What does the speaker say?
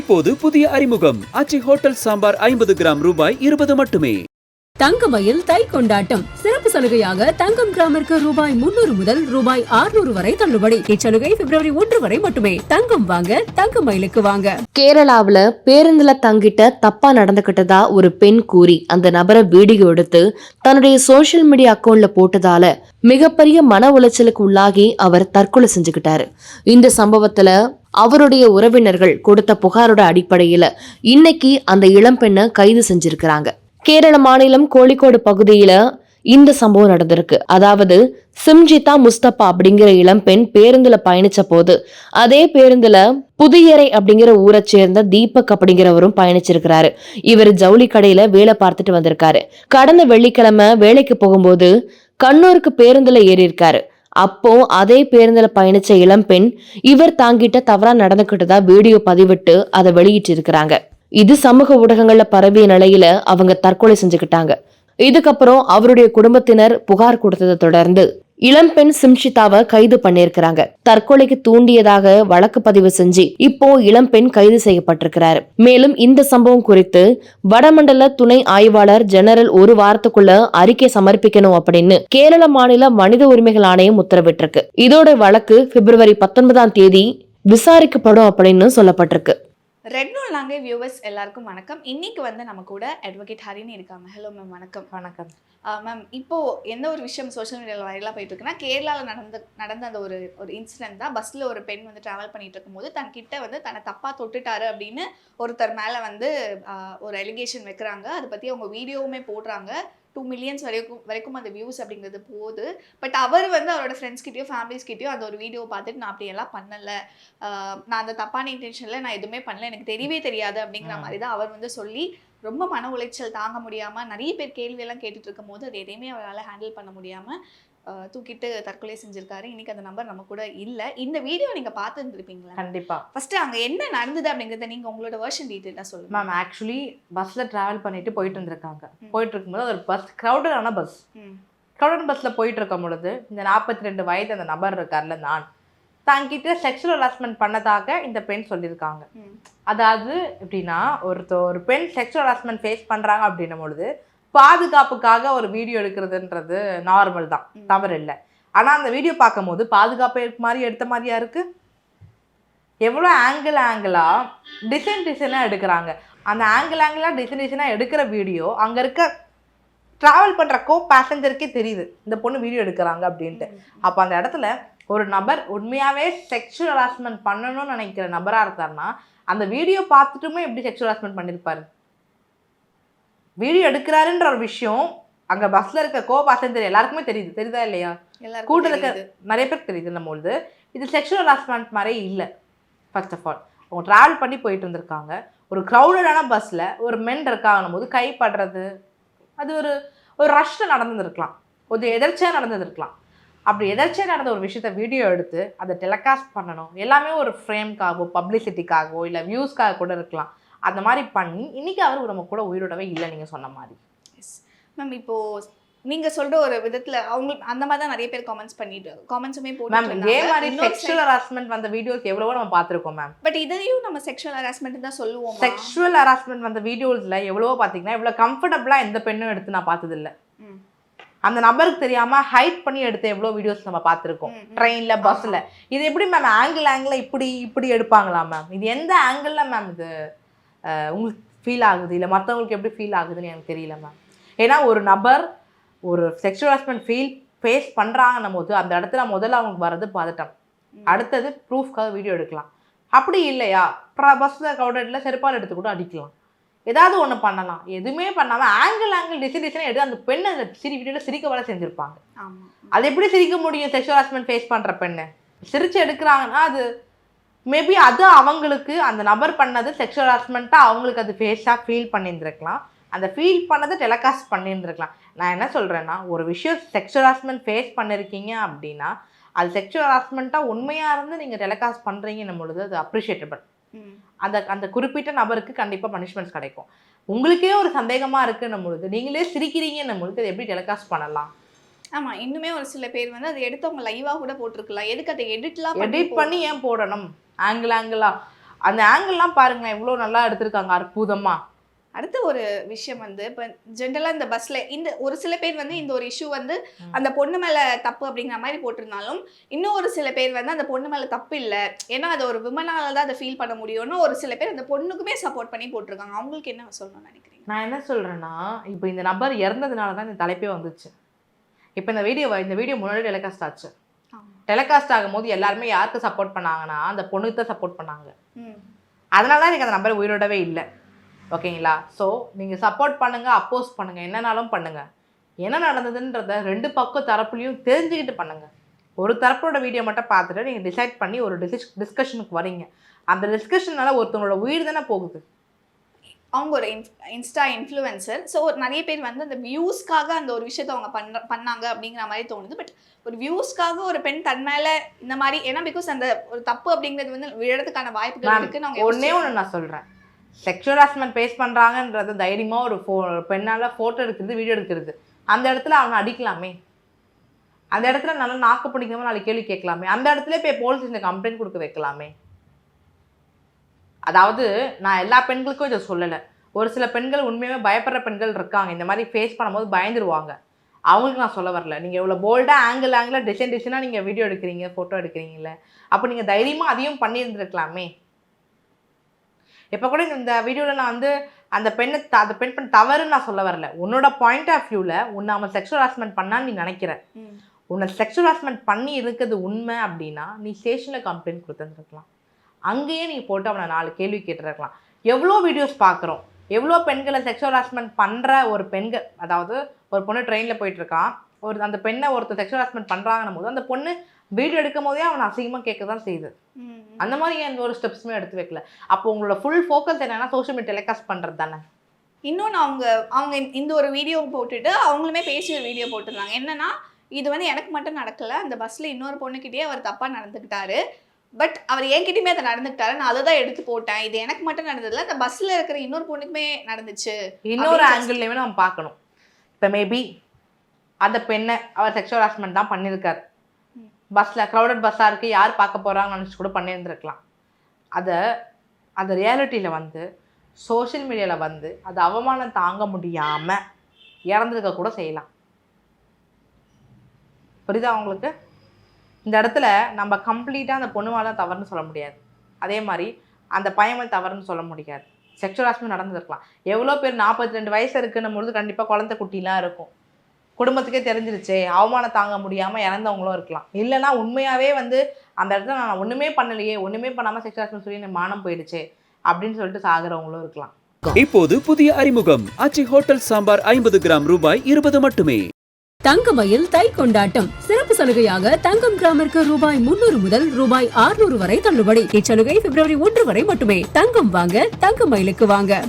இப்போது புதிய அறிமுகம் ஆச்சி ஹோட்டல் சாம்பார் 50 கிராம் ரூபாய் 20 மட்டுமே. தங்கமயில் தை கொண்டாட்டம் சிறப்பு சலுகையாக தங்கம் கிராமிற்கு ரூபாய் 300 முதல் ரூபாய் 600 வரை தள்ளுபடி. இச்சலுகை பிப்ரவரி 1 வரை மட்டுமே. தங்கம் வாங்க தங்கமயிலுக்கு வாங்க. கேரளாவுல பேருந்துல தங்கிட்ட தப்பா நடந்துகிட்டதா ஒரு பெண் கூறி அந்த நபரை வீடியோ எடுத்து தன்னுடைய சோசியல் மீடியா அக்கௌண்ட்ல போட்டதால மிகப்பெரிய மன உளைச்சலுக்கு உள்ளாகி அவர் தற்கொலை செஞ்சுக்கிட்டாரு. இந்த சம்பவத்துல அவருடைய உறவினர்கள் கொடுத்த புகாரோட அடிப்படையில இன்னைக்கு அந்த இளம்பெண்ணை கைது செஞ்சிருக்கிறாங்க. கேரள மாநிலம் கோழிக்கோடு பகுதியில இந்த சம்பவம் நடந்திருக்கு. அதாவது சிம்ஜிதா முஸ்தபா அப்படிங்கிற இளம்பெண் பேருந்துல பயணிச்ச போது அதே பேருந்துல புதியரை அப்படிங்கிற ஊரை சேர்ந்த தீபக் அப்படிங்கிறவரும் பயணிச்சிருக்கிறாரு. இவர் ஜவுளி கடையில வேலை பார்த்துட்டு வந்திருக்காரு. கடந்த வெள்ளிக்கிழமை வேலைக்கு போகும்போது கண்ணூருக்கு பேருந்துல ஏறி இருக்காரு. அப்போ அதே பேருந்துல பயணிச்ச இளம்பெண் இவர் தாங்கிட்ட தவறா நடந்துகிட்டதா வீடியோ பதிவிட்டு அதை வெளியிட்டு இருக்கிறாங்க. இது சமூக ஊடகங்கள்ல பரவிய நிலையில அவங்க தற்கொலை செஞ்சுக்கிட்டாங்க. இதுக்கப்புறம் அவருடைய குடும்பத்தினர் புகார் கொடுத்ததை தொடர்ந்து இளம்பெண் சிம்ஷிதாவை கைது பண்ணிருக்கிறாங்க. தற்கொலைக்கு தூண்டியதாக வழக்கு பதிவு செஞ்சு இப்போ இளம்பெண் கைது செய்யப்பட்டிருக்கிறாரு. மேலும் இந்த சம்பவம் குறித்து வடமண்டல துணை ஆய்வாளர் ஜெனரல் ஒரு வாரத்துக்குள்ள அறிக்கை சமர்ப்பிக்கணும் அப்படின்னு கேரள மாநில மனித உரிமைகள் ஆணையம் உத்தரவிட்டிருக்கு. இதோட வழக்கு பிப்ரவரி 19ஆம் தேதி விசாரிக்கப்படும் அப்படின்னு சொல்லப்பட்டிருக்கு. ரெட் நூல் லாங்குவேஜ் வியூவர்ஸ் எல்லாருக்கும் வணக்கம். இன்னைக்கு நம்ம கூட அட்வொகேட் ஹரிணி இருக்காங்க. ஹலோ மேம், வணக்கம். வணக்கம் மேம். இப்போது எந்த ஒரு விஷயம் சோஷியல் மீடியாவில் வைரலாக போயிட்டு இருக்குன்னா, கேரளாவில் நடந்த அந்த ஒரு இன்சிடென்ட் தான். பஸ்ஸில் ஒரு பெண் ட்ராவல் பண்ணிட்டு இருக்கும்போது தன்கிட்ட தன்னை தப்பாக தொட்டுட்டாரு அப்படின்னு ஒருத்தர் மேலே ஒரு அலிகேஷன் வைக்கிறாங்க. அதை பற்றி அவங்க வீடியோவுமே போடுறாங்க. 2 மில்லியன்ஸ் வரைக்கும் அந்த வியூஸ் அப்படிங்கிறது போகுது. பட் அவர் அவரோட ஃப்ரெண்ட்ஸ்கிட்டயோ ஃபேமிலிஸ்கிட்டயோ அந்த ஒரு வீடியோவை பார்த்துட்டு நான் அப்படியெல்லாம் பண்ணலை, நான் அந்த தப்பான இன்டென்ஷனில் நான் எதுவுமே பண்ணல, எனக்கு தெரியவே தெரியாது அப்படிங்கிற மாதிரி தான் அவர் சொல்லி ரொம்ப மன உளைச்சல் தாங்க முடியாமல் நிறைய பேர் கேள்வியெல்லாம் கேட்டுட்டு இருக்கும் போது அது எதையுமே அவரால் ஹேண்டில் பண்ண முடியாமல் தூக்கிட்டு தற்கொலை செஞ்சிருக்காரு. இன்னைக்கு அந்த நம்பர் நம்ம கூட இல்லை. இந்த வீடியோ நீங்க பார்த்துருப்பீங்களா? கண்டிப்பா. ஃபர்ஸ்ட் அங்க என்ன நடந்தது அப்படிங்கறத நீங்க உங்களோட வெர்ஷன் டீடைலா சொல்லுங்க. மேம், ஆக்சுவலி பஸ்ல டிராவல் பண்ணிட்டு போயிட்டு இருந்திருக்காங்க. போயிட்டு இருக்கும்போது ஒரு பஸ் கிரௌடடான பஸ் பஸ்ல போயிட்டு இருக்கும் பொழுது இந்த 42 வயது அந்த நபர் இருக்கார்ல, நான் தங்கிட்ட செக்ஷுவல் ஹராஸ்மெண்ட் பண்ணதாக இந்த பெண் சொல்லியிருக்காங்க. அதாவது எப்படின்னா, ஒரு பெண் செக்ஷுவல் ஹராஸ்மெண்ட் ஃபேஸ் பண்றாங்க அப்படின்னும் பொழுது பாதுகாப்புக்காக ஒரு வீடியோ எடுக்கிறதுன்றது நார்மல் தான், தவறு இல்லை. ஆனால் அந்த வீடியோ பார்க்கும் போது பாதுகாப்பு மாதிரி எடுத்த மாதிரியா இருக்கு. எவ்வளோ ஆங்கிளா டிசைனாக எடுக்கிறாங்க. அந்த ஆங்கிளாக டிசைனாக எடுக்கிற வீடியோ அங்கே இருக்க ட்ராவல் பண்ணுற பேசஞ்சருக்கே தெரியுது இந்த பொண்ணு வீடியோ எடுக்கிறாங்க அப்படின்ட்டு. அப்போ அந்த இடத்துல ஒரு நபர் உண்மையாகவே செக்ஷுவல் ஹராஸ்மெண்ட் பண்ணணும்னு நினைக்கிற நபராக இருக்காருன்னா அந்த வீடியோ பார்த்துட்டுமே எப்படி செக்ஷுவல் ஹராஸ்மெண்ட் பண்ணியிருப்பாரு? வீடியோ எடுக்கிறாருன்ற ஒரு விஷயம் அங்கே பஸ்ஸில் இருக்க பேசஞ்சர் எல்லாருக்குமே தெரியுதா இல்லையா? கூட இருக்க நிறைய பேருக்கு தெரியுது. நம்மளுது இது செக்ஷுவல் ஹராஸ்மெண்ட் மாதிரியே இல்லை. ஃபர்ஸ்ட் ஆஃப் ஆல் அவங்க ட்ராவல் பண்ணி போயிட்டு இருந்திருக்காங்க. ஒரு க்ரௌடடான பஸ்ஸில் ஒரு மென் இருக்காங்கன்னும் போது கைப்படுறது அது ஒரு ரஷ்ல நடந்துருக்கலாம், ஒரு எதர்ச்சியாக நடந்துருக்கலாம். அப்படி எதர்ச்சியாக நடந்த ஒரு விஷயத்த வீடியோ எடுத்து அதை டெலிகாஸ்ட் பண்ணணும். எல்லாமே ஒரு ஃப்ரேம்காகவோ பப்ளிசிட்டிக்காகவோ இல்லை வியூஸ்க்காக கூட இருக்கலாம். அந்த மாதிரி பண்ணி இன்னைக்கு அவர் நம்ம கூட உயிரோடவே இல்லை நீங்கள் சொன்ன மாதிரி. Yes ma'am. இப்போது நீங்கள் சொல்கிற ஒரு விதத்தில் அவங்களுக்கு அந்த மாதிரி தான் நிறைய பேர் காமெண்ட்ஸுமே போட்டு மேம், இதே மாதிரி செக்ஷுவல் ஹராஸ்மெண்ட் வந்த வீடியோஸ் எவ்வளவோ நம்ம பார்த்துருக்கோம் மேம். பட் இதையும் நம்ம செக்ஷுவல் ஹராஸ்மெண்ட் தான் சொல்லுவோம். செக்ஷுவல் ஹராஸ்மெண்ட் வந்த வீடியோஸில் எவ்வளவோ பார்த்தீங்கன்னா இவ்வளோ கம்ஃபர்டபுளாக எந்த பெண்ணும் எடுத்து நான் பார்த்ததில்லை. அந்த நபருக்கு தெரியாம ஹைட் பண்ணி எடுத்த எவ்வளோ வீடியோஸ் நம்ம பார்த்துருக்கோம் ட்ரெயின்ல பஸ்ல. இது எப்படி மேம் ஆங்கிள் இப்படி எடுப்பாங்களா மேம்? இது எந்த ஆங்கிள் மேம் இது உங்களுக்கு ஃபீல் ஆகுது, இல்லை மற்றவங்களுக்கு எப்படி ஃபீல் ஆகுதுன்னு எனக்கு தெரியல மேம். ஏன்னா ஒரு நபர் ஒரு செக்ஷுவல் ஹராஸ்மெண்ட் ஃபேஸ் பண்ணுறாங்கன்னும் போது அந்த இடத்துல முதல்ல அவங்களுக்கு வர்றது பதட்டம், அடுத்தது ப்ரூஃப்காக வீடியோ எடுக்கலாம். அப்படி இல்லையா பஸ்ஸில் கவுடரில் செருப்பால் எடுத்து கூட அடிக்கலாம், ஏதாவது ஒன்று பண்ணலாம். எதுவுமே பண்ணாமல் ஆங்கிள் டிசைனாக எடுத்து அந்த பெண்ணை அந்த வீடியோவில் சிரிக்க வேலை செஞ்சுருப்பாங்க. அது எப்படி சிரிக்க முடியும்? செக்ஷுவல் ஹராஸ்மெண்ட் ஃபேஸ் பண்ணுற பெண்ணை சிரித்து எடுக்கிறாங்கன்னா அது மேபி அது அவங்களுக்கு அந்த நபர் பண்ணது செக்ஷுவல் ஹராஸ்மெண்ட்டாக அவங்களுக்கு அது ஃபேஸாக ஃபீல் பண்ணியிருந்துருக்கலாம். அந்த ஃபீல் பண்ணதை டெலிகாஸ்ட் பண்ணியிருந்துருக்கலாம். நான் என்ன சொல்கிறேன்னா, ஒரு விஷயம் செக்ஷுவல் ஹராஸ்மெண்ட் ஃபேஸ் பண்ணியிருக்கீங்க அப்படின்னா அது செக்ஷுவல் ஹராஸ்மெண்ட்டாக உண்மையாக இருந்து நீங்கள் டெலிகாஸ்ட் பண்ணுறீங்கன்னும் பொழுது அது அப்ரிஷியேட்டபிள். அந்த குறிப்பிட்ட நபருக்கு கண்டிப்பாக பனிஷ்மெண்ட்ஸ் கிடைக்கும். உங்களுக்கே ஒரு சந்தேகமாக இருக்குன்னும் பொழுது நீங்களே சிரிக்கிறீங்கன்னும் பொழுது அதை எப்படி டெலிகாஸ்ட் பண்ணலாம்? ஆமாம், இன்னுமே ஒரு சில பேர் அதை எடுத்து அவங்க லைவாக கூட போட்டிருக்கலாம். எதுக்கு அதை எடிட் பண்ணி ஏன் போடணும்? ஆங்கிளா அந்த ஆங்கிள்லாம் பாருங்க எவ்வளோ நல்லா எடுத்திருக்காங்க அற்புதமா. அடுத்த ஒரு விஷயம் வந்து இப்போ ஜென்ரலாக இந்த பஸ்ஸில் இந்த ஒரு சில பேர் வந்து இந்த ஒரு இஷ்யூ வந்து அந்த பொண்ணு மேலே தப்பு அப்படிங்கிற மாதிரி போட்டிருந்தாலும் இன்னும் ஒரு சில பேர் வந்து அந்த பொண்ணு மேலே தப்பு இல்லை, ஏன்னா அது ஒரு விமனால தான் அதை ஃபீல் பண்ண முடியும்னு ஒரு சில பேர் அந்த பொண்ணுக்குமே சப்போர்ட் பண்ணி போட்டிருக்காங்க. அவங்களுக்கு என்ன சொல்லணும்னு நினைக்கிறீங்க? நான் என்ன சொல்கிறேன்னா, இப்போ இந்த நபர் இறந்ததுனால தான் இந்த தலைப்பே வந்துச்சு. இப்போ இந்த வீடியோ முன்னாடி டெலிகாஸ்ட் ஆச்சு. டெலிகாஸ்ட் ஆகும்போது எல்லாருமே யாருக்கு சப்போர்ட் பண்ணாங்கன்னா அந்த பொண்ணுக்கு தான் சப்போர்ட் பண்ணாங்க. அதனால தான் எனக்கு அந்த நம்பர் உயிரோடவே இல்லை. ஓகேங்களா? ஸோ நீங்கள் சப்போர்ட் பண்ணுங்கள், அப்போஸ் பண்ணுங்கள், என்னன்னாலும் பண்ணுங்கள். என்ன நடந்ததுன்றத 2 பக்கம் தரப்புலையும் தெரிஞ்சுக்கிட்டு பண்ணுங்கள். ஒரு தரப்போட வீடியோ மட்டும் பார்த்துட்டு நீங்கள் டிசைட் பண்ணி ஒரு டிஸ்கஷனுக்கு வரீங்க. அந்த டிஸ்கஷனால ஒருத்தவங்களோட உயிர் தானே போகுது. அவங்க ஒரு இன்ஸ்டா இன்ஃப்ளூயன்சர். ஸோ நிறைய பேர் வந்து அந்த வியூஸ்க்காக அந்த ஒரு விஷயத்தை அவங்க பண்ணாங்க அப்படிங்கிற மாதிரி தோணுது. பட் ஒரு வியூஸ்க்காக ஒரு பெண் தன் மேலே இந்த மாதிரி, ஏன்னா பிகாஸ் அந்த ஒரு தப்பு அப்படிங்கிறது வந்து விழறதுக்கான வாய்ப்புகள் இருக்குன்னு அவங்க ஒன்றே ஒன்று நான் சொல்கிறேன். செக்ஷுவல் ஹராஸ்மெண்ட் ஃபேஸ் பண்ணுறாங்கன்றது தைரியமாக ஒரு பெண்ணால் ஃபோட்டோ எடுக்கிறது, வீடியோ எடுக்கிறது. அந்த இடத்துல அவனை அடிக்கலாமே, அந்த இடத்துல நல்லா நாக்கு பிடிக்காம 4 கேள்வி கேட்கலாமே, அந்த இடத்துல போய் போலீஸ் ஸ்டேஷனில் கம்ப்ளைண்ட் கொடுக்க வைக்கலாமே. அதாவது நான் எல்லா பெண்களுக்கும் இதை சொல்லலை. ஒரு சில பெண்கள் உண்மையுமே பயப்படுற பெண்கள் இருக்காங்க. இந்த மாதிரி ஃபேஸ் பண்ணும்போது பயந்துருவாங்க. அவங்களுக்கு நான் சொல்ல வரல. நீங்கள் இவ்வளோ போல்டாக ஆங்கிளாக டிசைனாக நீங்கள் வீடியோ எடுக்கிறீங்க, ஃபோட்டோ எடுக்கிறீங்களே, அப்போ நீங்கள் தைரியமாக அதையும் பண்ணியிருந்துருக்கலாமே. இப்போ கூட இந்த வீடியோவில் நான் வந்து அந்த பெண் பண்ண தவறுன்னு நான் சொல்ல வரல. உன்னோட பாயிண்ட் ஆஃப் வியூவில் உன்னை அவன் செக்ஷுவல் ஹராஸ்மெண்ட் பண்ணான்னு நீ நினைக்கிற. உன்னை செக்ஷுவல் ஹராஸ்மெண்ட் பண்ணி இருக்கிறது உண்மை அப்படின்னா நீ ஸ்டேஷனில் கம்ப்ளைண்ட் கொடுத்துருக்கலாம். அங்கேயே நீ போட்டு அவனை 4 கேள்வி கேட்டுருக்கலாம். எவ்வளோ வீடியோஸ் பார்க்குறோம், எவ்வளோ பெண்களை செக்ஷுவல் ஹராஸ்மெண்ட் பண்ணுற ஒரு பெண்கள், அதாவது ஒரு பொண்ணு ட்ரெயினில் போயிட்டுருக்கான், அந்த பெண்ணை ஒருத்தர் செக்ஷுவல் ஹராஸ்மெண்ட் பண்ணுறாங்கன்னும் போது அந்த பொண்ணு வீடியோ எடுக்கும் போதே அவனை அசிங்கமாக கேட்க தான் செய்யுது. அந்த மாதிரி எந்த ஒரு ஸ்டெப்ஸுமே எடுத்து வைக்கல. அப்போ உங்களோட ஃபுல் ஃபோக்கஸ் என்னன்னா சோஷியல் மீடியா டெலிகாஸ்ட் பண்ணுறது தானே. இன்னொன்று அவங்க இந்த ஒரு வீடியோ போட்டுட்டு அவங்களுமே பேசி ஒரு வீடியோ போட்டுருந்தாங்க. என்னன்னா, இது வந்து எனக்கு மட்டும் நடக்கலை, அந்த பஸ்ஸில் இன்னொரு பொண்ணுக்கிட்டே அவர் தப்பாக நடந்துக்கிட்டாரு, பட் அவர் என்கிட்டயுமே அதை நடந்துக்கிட்டாரு, நான் அதை தான் எடுத்து போட்டேன், இது எனக்கு மட்டும் நடந்ததில்ல, அந்த பஸ்ஸில் இருக்கிற இன்னொரு பொண்ணுக்குமே நடந்துச்சு. இன்னொரு ஆங்கிள்லேயுமே நம்ம பார்க்கணும். இப்போ மேபி அந்த பெண்ணை அவர் செக்ஷுவல் ஹராஸ்மெண்ட் தான் பண்ணியிருக்காரு. பஸ்ஸில் க்ரௌடட் பஸ்ஸாக இருக்குது, யார் பார்க்க போகிறாங்கன்னு நினச்சி கூட பண்ணியிருந்துருக்கலாம். அந்த ரியாலிட்டியில் வந்து சோஷியல் மீடியாவில் வந்து அது அவமானம் தாங்க முடியாமல் இறந்துருக்க கூட செய்யலாம். புரியுதா அவங்களுக்கு? இந்த இடத்துல நம்ம கம்ப்ளீட்டாக அந்த பொண்ணு மேலே தவறுன்னு சொல்ல முடியாது, அதே மாதிரி அந்த பையன் மேலே தவறுன்னு சொல்ல முடியாது. செக்ஷுவல் ஹராஸ்மெண்ட் நடந்துருக்கலாம். எவ்வளோ பேர் 42 வயசு இருக்குன்னும் பொழுது கண்டிப்பாக குழந்தை குட்டிலாம் இருக்கும், குடும்பத்துக்கே தெரிஞ்சிருச்சே, அவமானம் தாங்க முடியாமல் இறந்தவங்களும் இருக்கலாம். இல்லைனா உண்மையாகவே வந்து அந்த இடத்துல நான் ஒன்றுமே பண்ணலையே, ஒன்றுமே பண்ணாமல் செக்ஷுவல் ஹராஸ்மெண்ட் சொல்லி எனக்கு மானம் போயிடுச்சு அப்படின்னு சொல்லிட்டு சாகிறவங்களும் இருக்கலாம். இப்போது புதிய அறிமுகம் ஆச்சி ஹோட்டல் சாம்பார் 50 கிராம் ரூபாய் 20 மட்டுமே. தங்கமயில் தை கொண்டாட்டம் சிறப்பு சலுகையாக தங்கம் கிராமிற்கு ரூபாய் 300 முதல் ரூபாய் 600 வரை தள்ளுபடி. இச்சலுகை பிப்ரவரி 1 வரை மட்டுமே. தங்கம் வாங்க தங்கமயிலுக்கு வாங்க.